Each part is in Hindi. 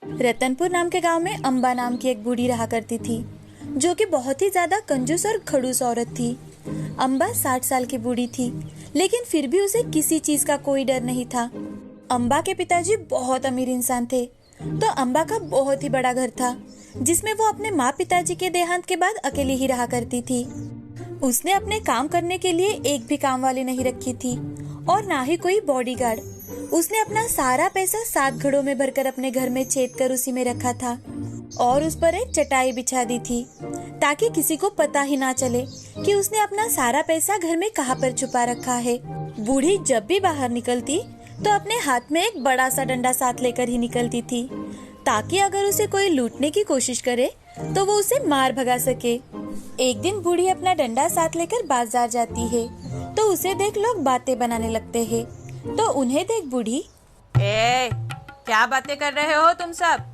रतनपुर नाम के गांव में अम्बा नाम की एक बूढ़ी रहा करती थी, जो कि बहुत ही ज्यादा कंजूस और खड़ूस औरत थी। अम्बा 60 साल की बूढ़ी थी, लेकिन फिर भी उसे किसी चीज का कोई डर नहीं था। अम्बा के पिताजी बहुत अमीर इंसान थे, तो अम्बा का बहुत ही बड़ा घर था, जिसमें वो अपने माँ पिताजी के देहांत के बाद अकेली ही रहा करती थी। उसने अपने काम करने के लिए एक भी काम वाली नहीं रखी थी और ना ही कोई बॉडीगार्ड। उसने अपना सारा पैसा 7 घड़ों में भरकर अपने घर में छेद कर उसी में रखा था और उस पर एक चटाई बिछा दी थी, ताकि किसी को पता ही ना चले कि उसने अपना सारा पैसा घर में कहाँ पर छुपा रखा है। बूढ़ी जब भी बाहर निकलती तो अपने हाथ में एक बड़ा सा डंडा साथ लेकर ही निकलती थी, ताकि अगर उसे कोई लूटने की कोशिश करे तो वो उसे मार भगा सके। एक दिन बूढ़ी अपना डंडा साथ लेकर बाजार जाती है, तो उसे देख लोग बातें बनाने लगते हैं। तो उन्हें देख बूढ़ी, क्या बातें कर रहे हो तुम सब?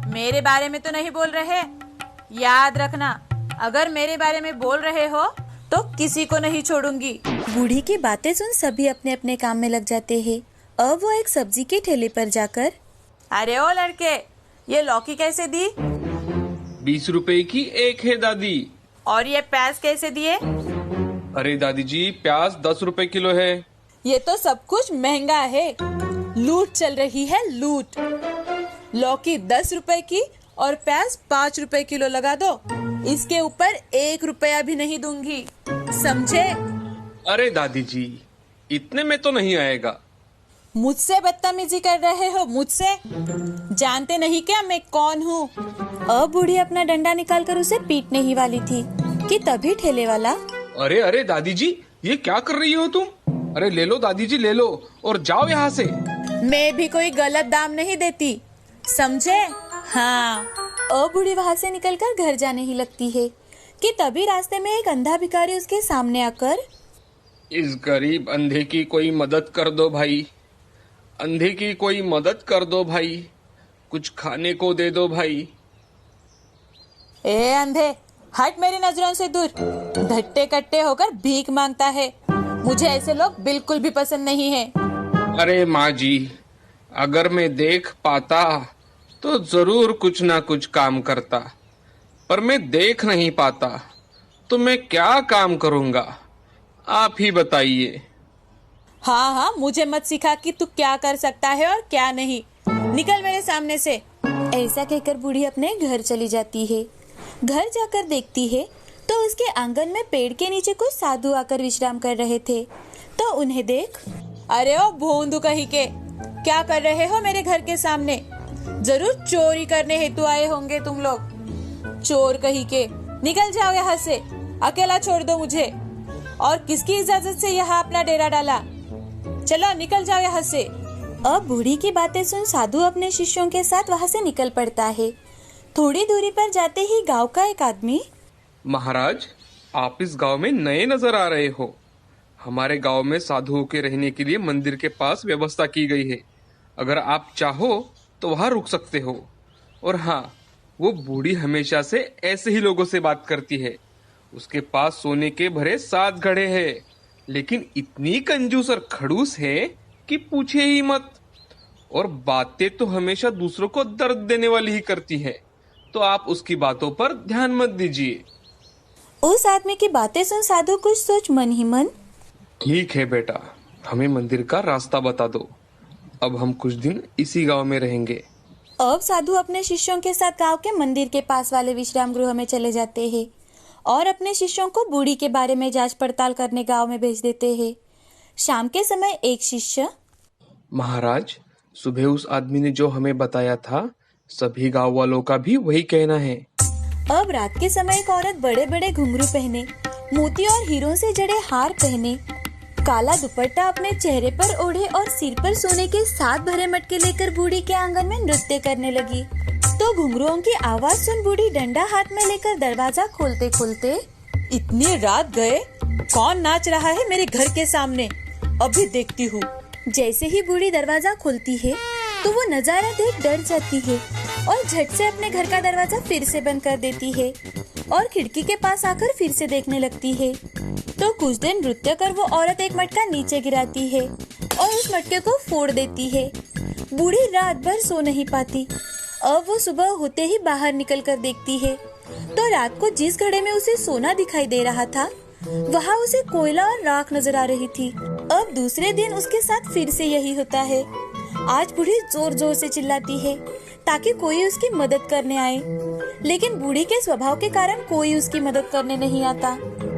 मेरे बारे में तो नहीं बोल रहे। याद रखना, अगर मेरे बारे में बोल रहे हो तो किसी को नहीं छोड़ूंगी। बूढ़ी की बातें सुन सभी अपने अपने काम में लग जाते हैं। अब वो एक सब्जी के ठेले पर जाकर, अरे ओ लड़के, ये लौकी कैसे दी? 20 रुपए की एक है दादी। और ये प्याज कैसे दिए? अरे दादी जी, प्याज 10 रुपए किलो है। ये तो सब कुछ महंगा है। लूट चल रही है, लूट। लौकी 10 रुपए की और प्याज 5 रुपए किलो लगा दो। इसके ऊपर 1 रुपया भी नहीं दूंगी, समझे? अरे दादी जी, इतने में तो नहीं आएगा। मुझसे बदतमीजी कर रहे हो? मुझसे जानते नहीं क्या मैं कौन हूँ? अब बूढ़ी अपना डंडा निकालकर उसे पीटने ही वाली थी कि तभी ठेले वाला, अरे अरे दादी जी, ये क्या कर रही हो तुम? अरे ले लो दादी जी, ले लो और जाओ यहाँ से। मैं भी कोई गलत दाम नहीं देती, समझे? हाँ। अब बूढ़ी वहाँ से निकलकर घर जाने ही लगती है कि तभी रास्ते में एक अंधा भिखारी उसके सामने आकर, इस गरीब अंधे की कोई मदद कर दो भाई, अंधे की कोई मदद कर दो भाई, कुछ खाने को दे दो भाई। ए अंधे, हट मेरी नजरों से दूर। धट्टे कट्टे होकर भीख मांगता है। मुझे ऐसे लोग बिल्कुल भी पसंद नहीं है। अरे माँ जी, अगर मैं देख पाता तो जरूर कुछ ना कुछ काम करता, पर मैं देख नहीं पाता तो मैं क्या काम करूँगा, आप ही बताइए। हाँ हाँ, मुझे मत सिखा कि तू क्या कर सकता है और क्या नहीं। निकल मेरे सामने से। ऐसा कहकर बूढ़ी अपने घर चली जाती है। घर जाकर देखती है तो उसके आंगन में पेड़ के नीचे कुछ साधु आकर विश्राम कर रहे थे। तो उन्हें देख, अरे ओ भोंदू कहीं के, क्या कर रहे हो मेरे घर के सामने? जरूर चोरी करने हेतु आए होंगे तुम लोग। चोर कहीं के, निकल जाओ यहाँ से, अकेला छोड़ दो मुझे। और किसकी इजाजत से यहाँ अपना डेरा डाला? चलो निकल जाओ यहाँ से। अब बूढ़ी की बातें सुन साधु अपने शिष्यों के साथ वहाँ से निकल पड़ता है। थोड़ी दूरी पर जाते ही गांव का एक आदमी, महाराज, आप इस गांव में नए नजर आ रहे हो। हमारे गांव में साधुओं के रहने के लिए मंदिर के पास व्यवस्था की गई है। अगर आप चाहो तो वहाँ रुक सकते हो। और हाँ, वो बूढ़ी हमेशा से ऐसे ही लोगों से बात करती है। उसके पास सोने के भरे 7 घड़े हैं, लेकिन इतनी कंजूस और खड़ूस है कि पूछे ही मत। और बातें तो हमेशा दूसरों को दर्द देने वाली ही करती है, तो आप उसकी बातों पर ध्यान मत दीजिए। उस आदमी की बातें सुन साधु कुछ सोच मन ही मन, ठीक है बेटा, हमें मंदिर का रास्ता बता दो। अब हम कुछ दिन इसी गांव में रहेंगे। अब साधु अपने शिष्यों के साथ गांव के मंदिर के पास वाले विश्राम गृह में चले जाते हैं और अपने शिष्यों को बूढ़ी के बारे में जांच पड़ताल करने गांव में भेज देते हैं। शाम के समय एक शिष्य, महाराज, सुबह उस आदमी ने जो हमें बताया था, सभी गांव वालों का भी वही कहना है। अब रात के समय एक औरत बड़े बड़े घुंघरू पहने, मोती और हीरों से जड़े हार पहने, काला दुपट्टा अपने चेहरे पर ओढ़े और सिर पर सोने के 7 भरे मटके लेकर बूढ़ी के आंगन में नृत्य करने लगी। तो घुंघरुओं की आवाज सुन बूढ़ी डंडा हाथ में लेकर दरवाजा खोलते खोलते, इतनी रात गए, कौन नाच रहा है मेरे घर के सामने? अभी देखती हूँ। जैसे ही बूढ़ी दरवाजा खोलती है तो वो नजारा देख डर जाती है और झट से अपने घर का दरवाजा फिर से बंद कर देती है और खिड़की के पास आकर फिर से देखने लगती है। तो कुछ दिन नृत्य कर वो औरत एक मटका नीचे गिराती है। और उस मटके को फोड़ देती है। बूढ़ी रात भर सो नहीं पाती अब वो सुबह होते ही बाहर निकल कर देखती है तो रात को जिस घड़े में उसे सोना दिखाई दे रहा था वहाँ उसे कोयला और राख नजर आ रही थी। अब दूसरे दिन उसके साथ फिर से यही होता है। आज बूढ़ी जोर जोर से चिल्लाती है ताकि कोई उसकी मदद करने आए, लेकिन बूढ़ी के स्वभाव के कारण कोई उसकी मदद करने नहीं आता।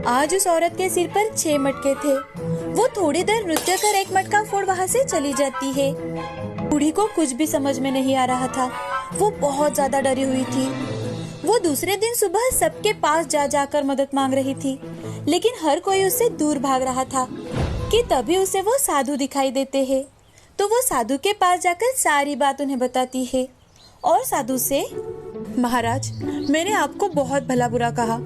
आज उस औरत के सिर पर 6 मटके थे। वो थोड़ी देर नृत्य कर एक मटका फोड़ वहाँ से चली जाती है। बूढ़ी को कुछ भी समझ में नहीं आ रहा था। वो बहुत ज्यादा डरी हुई थी। वो दूसरे दिन सुबह सबके पास जा जाकर मदद मांग रही थी, लेकिन हर कोई उससे दूर भाग रहा था कि तभी उसे वो साधु दिखाई देते हैं। तो वो साधु के पास जाकर सारी बात उन्हें बताती है और साधु से, महाराज, मैंने आपको बहुत भला बुरा कहा,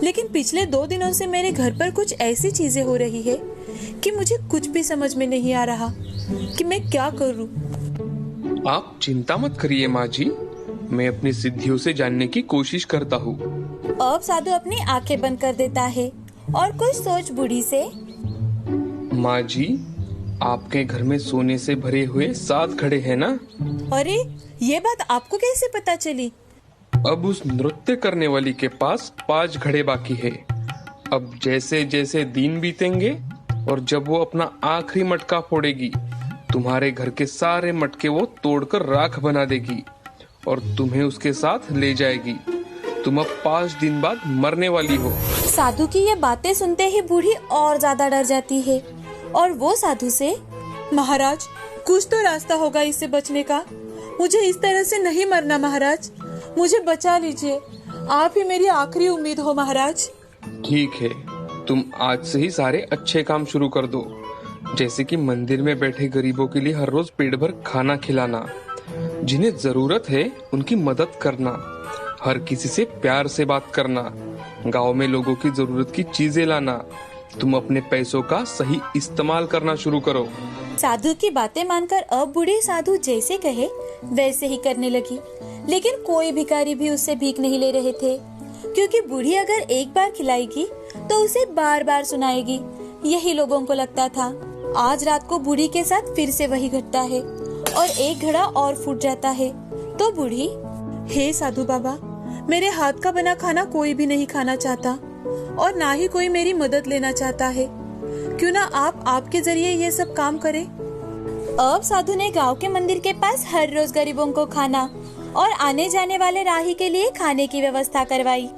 लेकिन पिछले 2 दिनों से मेरे घर पर कुछ ऐसी चीजें हो रही है कि मुझे कुछ भी समझ में नहीं आ रहा कि मैं क्या करूं। आप चिंता मत करिए माँ जी, मैं अपनी सिद्धियों से जानने की कोशिश करता हूँ। अब साधु अपनी आंखें बंद कर देता है और कुछ सोच बूढ़ी से, माँ जी, आपके घर में सोने से भरे हुए 7 घड़े हैं ना? अरे, ये बात आपको कैसे पता चली? अब उस नृत्य करने वाली के पास 5 घड़े बाकी है। अब जैसे जैसे दिन बीतेंगे और जब वो अपना आखिरी मटका फोड़ेगी, तुम्हारे घर के सारे मटके वो तोड़कर राख बना देगी और तुम्हें उसके साथ ले जाएगी। तुम अब 5 दिन बाद मरने वाली हो। साधु की ये बातें सुनते ही बूढ़ी और ज्यादा डर जाती है और वो साधु से, महाराज, कुछ तो रास्ता होगा इससे बचने का। मुझे इस तरह से नहीं मरना महाराज, मुझे बचा लीजिए। आप ही मेरी आखिरी उम्मीद हो महाराज। ठीक है, तुम आज से ही सारे अच्छे काम शुरू कर दो, जैसे कि मंदिर में बैठे गरीबों के लिए हर रोज पेट भर खाना खिलाना, जिन्हें जरूरत है उनकी मदद करना, हर किसी से प्यार से बात करना, गांव में लोगों की जरूरत की चीजें लाना। तुम अपने पैसों का सही इस्तेमाल करना शुरू करो। साधु की बातें मानकर अब बूढ़ी साधु जैसे कहे वैसे ही करने लगी, लेकिन कोई भिखारी भी उससे भीख नहीं ले रहे थे, क्योंकि बूढ़ी अगर एक बार खिलाएगी तो उसे बार बार सुनाएगी। यही लोगों को लगता था। आज रात को बूढ़ी के साथ फिर से वही घटता है और एक घड़ा और फूट जाता है। तो बूढ़ी, हे साधु बाबा, मेरे हाथ का बना खाना कोई भी नहीं खाना चाहता और ना ही कोई मेरी मदद लेना चाहता है। क्यों ना आप आपके जरिए ये सब काम करें। अब साधु ने गांव के मंदिर के पास हर रोज गरीबों को खाना और आने जाने वाले राही के लिए खाने की व्यवस्था करवाई।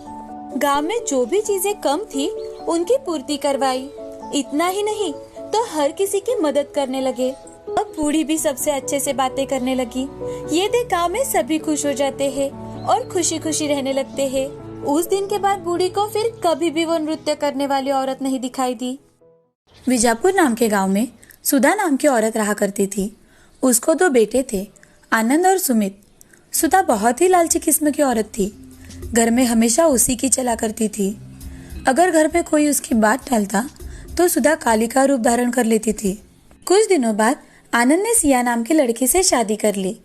गांव में जो भी चीजें कम थी उनकी पूर्ति करवाई। इतना ही नहीं तो हर किसी की मदद करने लगे। अब बूढ़ी भी सबसे अच्छे से बातें करने लगी। ये देख गांव में सभी खुश हो जाते हैं और खुशी खुशी रहने लगते हैं। उस दिन के बाद बूढ़ी को फिर कभी भी वो नृत्य करने वाली औरत नहीं दिखाई दी। विजापुर नाम के गांव में सुधा नाम की औरत रहा करती थी। उसको 2 बेटे थे, आनंद और सुमित। सुधा बहुत ही लालची किस्म की औरत थी। घर में हमेशा उसी की चला करती थी। अगर घर में कोई उसकी बात टालता तो सुधा काली का रूप धारण कर लेती थी। कुछ दिनों बाद आनंद ने सिया नाम की लड़की से शादी कर ली।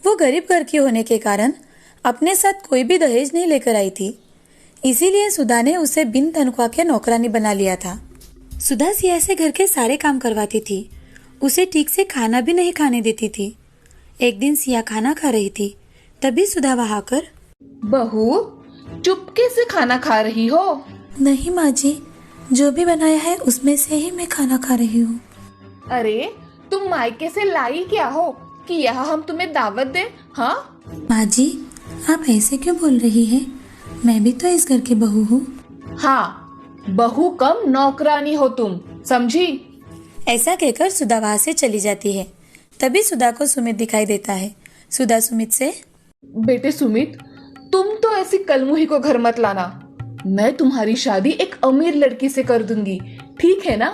वो गरीब घर की होने के कारण अपने साथ कोई भी दहेज नहीं लेकर आई थी, इसीलिए सुधा ने उसे बिन तनख्वाह के नौकरानी बना लिया था। सुधा सिया से घर के सारे काम करवाती थी। उसे ठीक से खाना भी नहीं खाने देती थी। एक दिन सिया खाना खा रही थी, तभी सुधा वहां आकर, बहू, चुपके से खाना खा रही हो? नहीं माँ जी, जो भी बनाया है उसमें से ही मैं खाना खा रही हूँ। अरे, तुम मायके से लाई क्या हो कि यहाँ हम तुम्हें दावत दें? हाँ माँ जी, आप ऐसे क्यों बोल रही है? मैं भी तो इस घर की बहू हूँ। हाँ, बहू कम नौकरानी हो तुम, समझी? ऐसा कहकर सुधा वहाँ से चली जाती है। तभी सुधा को सुमित दिखाई देता है। सुधा सुमित से, बेटे सुमित, तुम तो ऐसी कलमुही को घर मत लाना। मैं तुम्हारी शादी एक अमीर लड़की से कर दूंगी, ठीक है ना?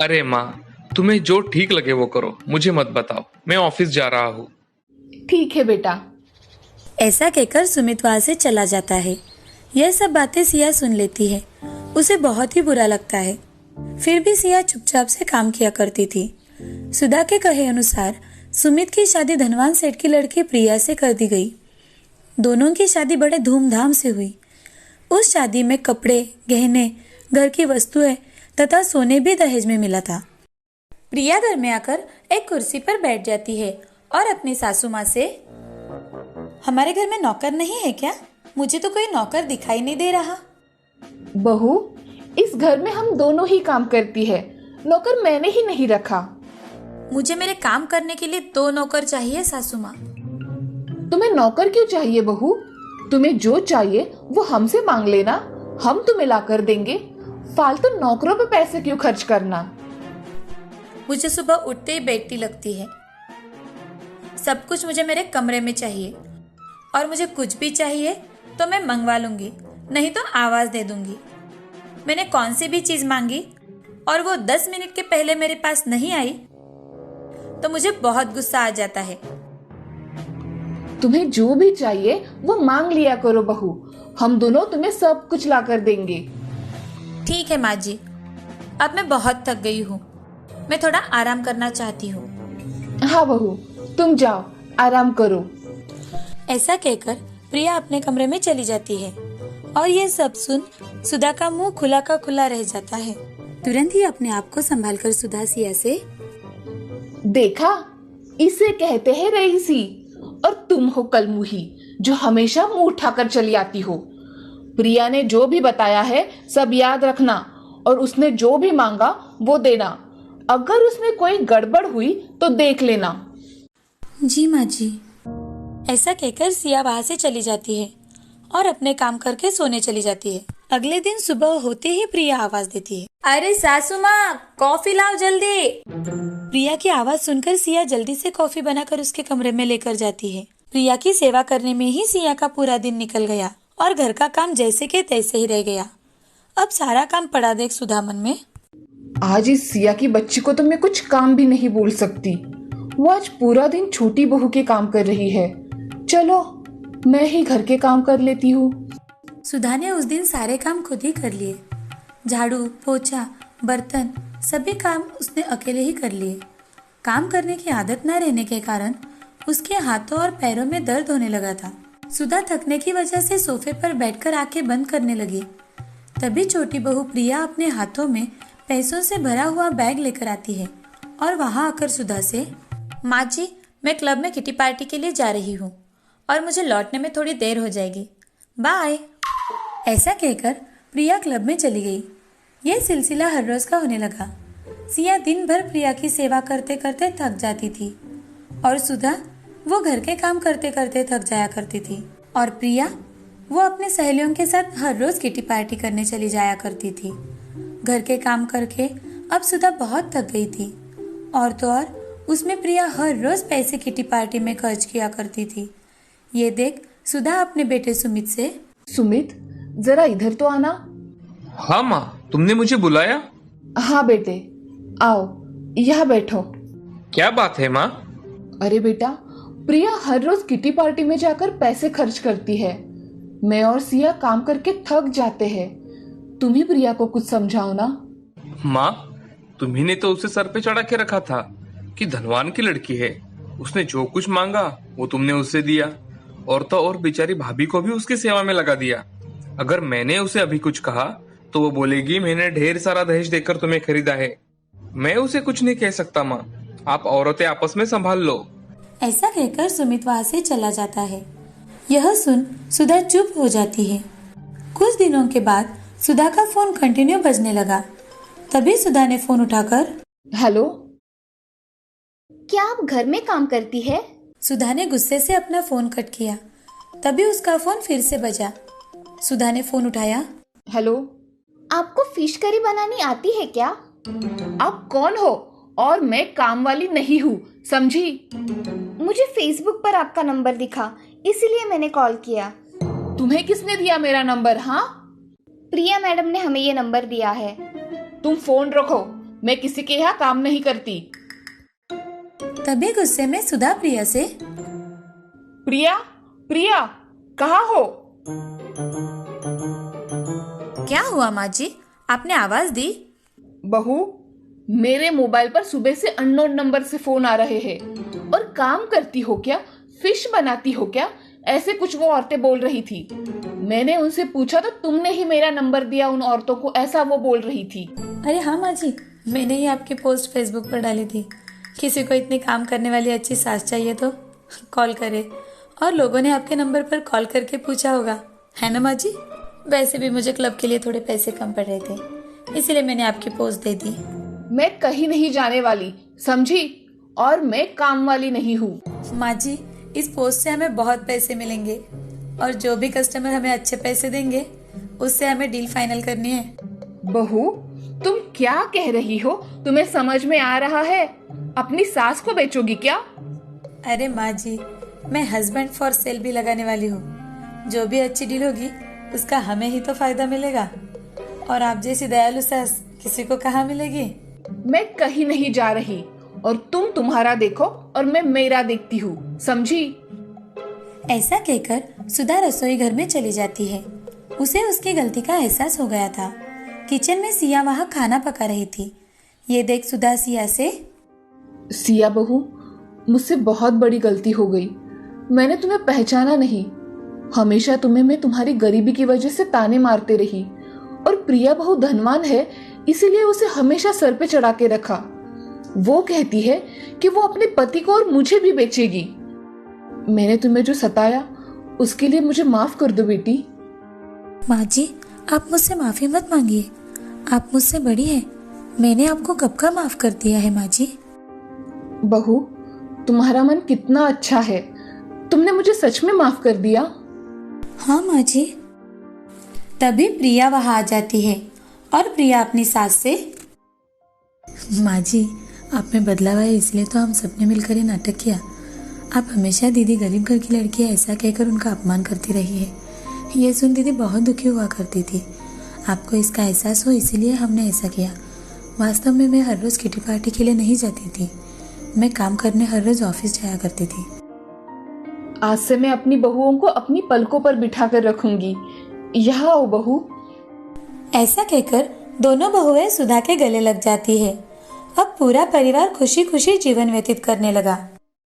अरे माँ, तुम्हें जो ठीक लगे वो करो, मुझे मत बताओ, मैं ऑफिस जा रहा हूँ। ठीक है बेटा। ऐसा कहकर सुमित वहाँ से चला जाता है। यह सब बातें सिया सुन लेती है। उसे बहुत ही बुरा लगता है। फिर भी सिया चुपचाप से काम किया करती थी। सुधा के कहे अनुसार सुमित की शादी धनवान सेठ की लड़की प्रिया से कर दी गई। दोनों की शादी बड़े धूमधाम से हुई। उस शादी में कपड़े, गहने, घर की वस्तुएं तथा सोने भी दहेज में मिला था। प्रिया घर में आकर एक कुर्सी पर बैठ जाती है और अपनी सासू माँ से, हमारे घर में नौकर नहीं है क्या? मुझे तो कोई नौकर दिखाई नहीं दे रहा। बहू, इस घर में हम दोनों ही काम करती है, नौकर मैंने ही नहीं रखा। मुझे मेरे काम करने के लिए 2 नौकर चाहिए सासू माँ। तुम्हें नौकर क्यों चाहिए बहू? तुम्हें जो चाहिए वो हमसे मांग लेना, हम तुम्हें ला कर देंगे। फालतू नौकरों पे पैसे क्यों खर्च करना? मुझे सुबह उठते ही बेटी लगती है। सब कुछ मुझे मेरे कमरे में चाहिए, और मुझे कुछ भी चाहिए तो मैं मंगवा लूंगी, नहीं तो आवाज दे दूंगी। मैंने कौन सी भी चीज मांगी और वो 10 मिनट के पहले मेरे पास नहीं आई तो मुझे बहुत गुस्सा आ जाता है। तुम्हें जो भी चाहिए वो मांग लिया करो बहू, हम दोनों तुम्हें सब कुछ ला कर देंगे। ठीक है माँ जी, अब मैं बहुत थक गई हूँ, मैं थोड़ा आराम करना चाहती हूँ। हाँ बहू, तुम जाओ आराम करो। ऐसा कहकर प्रिया अपने कमरे में चली जाती है और ये सब सुन सुधा का मुंह खुला का खुला रह जाता है। तुरंत ही अपने आप को संभालकर सुधा सिया से, देखा, इसे कहते हैं रईसी, और तुम हो कलमुही जो हमेशा मुंह उठाकर चली आती हो। प्रिया ने जो भी बताया है सब याद रखना, और उसने जो भी मांगा वो देना। अगर उसमें कोई गड़बड़ हुई तो देख लेना। जी माँ जी। ऐसा कहकर सिया वहाँ से चली जाती है और अपने काम करके सोने चली जाती है। अगले दिन सुबह होते ही प्रिया आवाज देती है, अरे सासू माँ, कॉफी लाओ जल्दी। प्रिया की आवाज सुनकर सिया जल्दी से कॉफी बनाकर उसके कमरे में लेकर जाती है। प्रिया की सेवा करने में ही सिया का पूरा दिन निकल गया और घर का काम जैसे के तैसे ही रह गया। अब सारा काम पड़ा देख सुधा मन में, आज इस सिया की बच्ची को तो मैं कुछ काम भी नहीं बोल सकती। वो आज पूरा दिन छोटी बहू के काम कर रही है। चलो मैं ही घर के काम कर लेती हूँ। सुधा ने उस दिन सारे काम खुद ही कर लिए। झाड़ू, पोछा, बर्तन, सभी काम उसने अकेले ही कर लिए। काम करने की आदत न रहने के कारण उसके हाथों और पैरों में दर्द होने लगा था। सुधा थकने की वजह से सोफे पर बैठकर आंखें बंद करने लगी। तभी छोटी बहू प्रिया अपने हाथों में पैसों से भरा हुआ बैग लेकर आती है और वहां आकर सुधा से, माँ जी, मैं क्लब में किटी पार्टी के लिए जा रही हूँ और मुझे लौटने में थोड़ी देर हो जाएगी, बाय। ऐसा कहकर प्रिया क्लब में चली गई। यह सिलसिला हर रोज का होने लगा। सिया दिन भर प्रिया की सेवा करते करते थक जाती थी और सुधा वो घर के काम करते करते थक जाया करती थी, और प्रिया वो अपने सहेलियों के साथ हर रोज किटी पार्टी करने चली जाया करती थी। घर के काम करके अब सुधा बहुत थक गई थी, और तो और उसमें प्रिया हर रोज पैसे किटी पार्टी में खर्च किया करती थी। ये देख सुधा अपने बेटे सुमित से, सुमित, जरा इधर तो आना। हाँ माँ, तुमने मुझे बुलाया? हाँ बेटे, आओ यहाँ बैठो। क्या बात है माँ? अरे बेटा, प्रिया हर रोज किटी पार्टी में जाकर पैसे खर्च करती है। मैं और सिया काम करके थक जाते हैं। तुम ही प्रिया को कुछ समझाओ ना। माँ, तुम्ही ने तो उसे सर पे चढ़ा के रखा था कि धनवान की लड़की है, उसने जो कुछ मांगा वो तुमने उससे दिया, और तो और बेचारी भाभी को भी उसकी सेवा में लगा दिया। अगर मैंने उसे अभी कुछ कहा तो वो बोलेगी मैंने ढेर सारा दहेज देकर तुम्हें खरीदा है। मैं उसे कुछ नहीं कह सकता माँ, आप औरतें आपस में संभाल लो। ऐसा कहकर सुमित वहां से चला जाता है। यह सुन सुधा चुप हो जाती है। कुछ दिनों के बाद सुधा का फोन कंटिन्यू बजने लगा। तभी सुधा ने फोन उठाकर, हेलो, क्या आप घर में काम करती है? सुधा ने गुस्से से अपना फोन कट किया। तभी उसका फोन फिर से बजा। सुधा ने फोन उठाया, हेलो, आपको फिश करी बनानी आती है क्या? आप कौन हो? और मैं काम वाली नहीं हूँ, समझी? मुझे फेसबुक पर आपका नंबर दिखा, इसीलिए मैंने कॉल किया। तुम्हें किसने दिया मेरा नंबर? हाँ, प्रिया मैडम ने हमें ये नंबर दिया है। तुम फोन रखो, मैं किसी के यहाँ काम नहीं करती। तभी गुस्से में सुधा प्रिया से, प्रिया, प्रिया, कहाँ हो? क्या हुआ माँ जी, आपने आवाज दी? बहू, मेरे मोबाइल पर सुबह से अननोन नंबर से फोन आ रहे हैं। और काम करती हो क्या? फिश बनाती हो क्या? ऐसे कुछ वो औरतें बोल रही थी। मैंने उनसे पूछा तो तुमने ही मेरा नंबर दिया उन औरतों को, ऐसा वो बोल रही थी। अरे हाँ माँ जी, मैंने ही आपकी पोस्ट फेसबुक पर डाली थी। किसी को इतनी काम करने वाली अच्छी सास चाहिए तो कॉल करे। और लोगों ने आपके नंबर पर कॉल करके पूछा होगा, है ना माँ जी? वैसे भी मुझे क्लब के लिए थोड़े पैसे कम पड़ रहे थे, इसीलिए मैंने आपकी पोस्ट दे दी। मैं कहीं नहीं जाने वाली, समझी? और मैं काम वाली नहीं हूँ। माँ जी, इस पोस्ट से हमें बहुत पैसे मिलेंगे और जो भी कस्टमर हमें अच्छे पैसे देंगे उससे हमें डील फाइनल करनी है। बहू, तुम क्या कह रही हो? तुम्हें समझ में आ रहा है? अपनी सास को बेचोगी क्या? अरे माँ जी, मैं हस्बैंड फॉर सेल भी लगाने वाली हूँ। जो भी अच्छी डील होगी उसका हमें ही तो फायदा मिलेगा, और आप जैसी दयालु सास किसी को कहाँ मिलेगी। मैं कहीं नहीं जा रही, और तुम तुम्हारा देखो और मैं मेरा देखती हूँ, समझी? ऐसा कहकर सुधा रसोई घर में चली जाती है। उसे उसकी गलती का एहसास हो गया था। किचन में सिया वहाँ खाना पका रही थी। ये देख सुधा सिया से, सिया बहू, मुझसे बहुत बड़ी गलती हो गई। मैंने तुम्हें पहचाना नहीं। हमेशा तुम्हें मैं तुम्हारी गरीबी की वजह से ताने मारते रही, और प्रिया बहू धनवान है, इसीलिए उसे हमेशा सर पे चढ़ा के रखा। वो कहती है कि वो अपने पति को और मुझे भी बेचेगी। मैंने तुम्हें जो सताया उसके लिए मुझे माफ कर दो बेटी। माँ जी, आप मुझसे माफी मत मांगिए। आप मुझसे बड़ी हैं। मैंने आपको कब का माफ कर दिया है माँ जी। बहू, तुम्हारा मन कितना अच्छा है। तुमने मुझे सच में माफ कर दिया। हाँ माँ जी। तभी प्रिया वहाँ आ जाती है और प्रिया अपनी सास से, माँ जी, आप में बदलाव आया इसलिए तो हम सबने मिलकर ये नाटक किया। आप हमेशा दीदी गरीब घर की लड़की है ऐसा कहकर उनका अपमान करती रही है। ये सुन दीदी बहुत दुखी हुआ करती थी। आपको इसका एहसास हो इसीलिए हमने ऐसा किया। वास्तव में मैं हर रोज किटी पार्टी के लिए नहीं जाती थी। मैं काम करने हर रोज ऑफिस जाया करती थी। आज से मैं अपनी बहुओं को अपनी पलकों पर बिठा कर रखूंगी। यहाँ आओ बहू। ऐसा कहकर दोनों बहुएं सुधा के गले लग जाती है। अब पूरा परिवार खुशी खुशी जीवन व्यतीत करने लगा।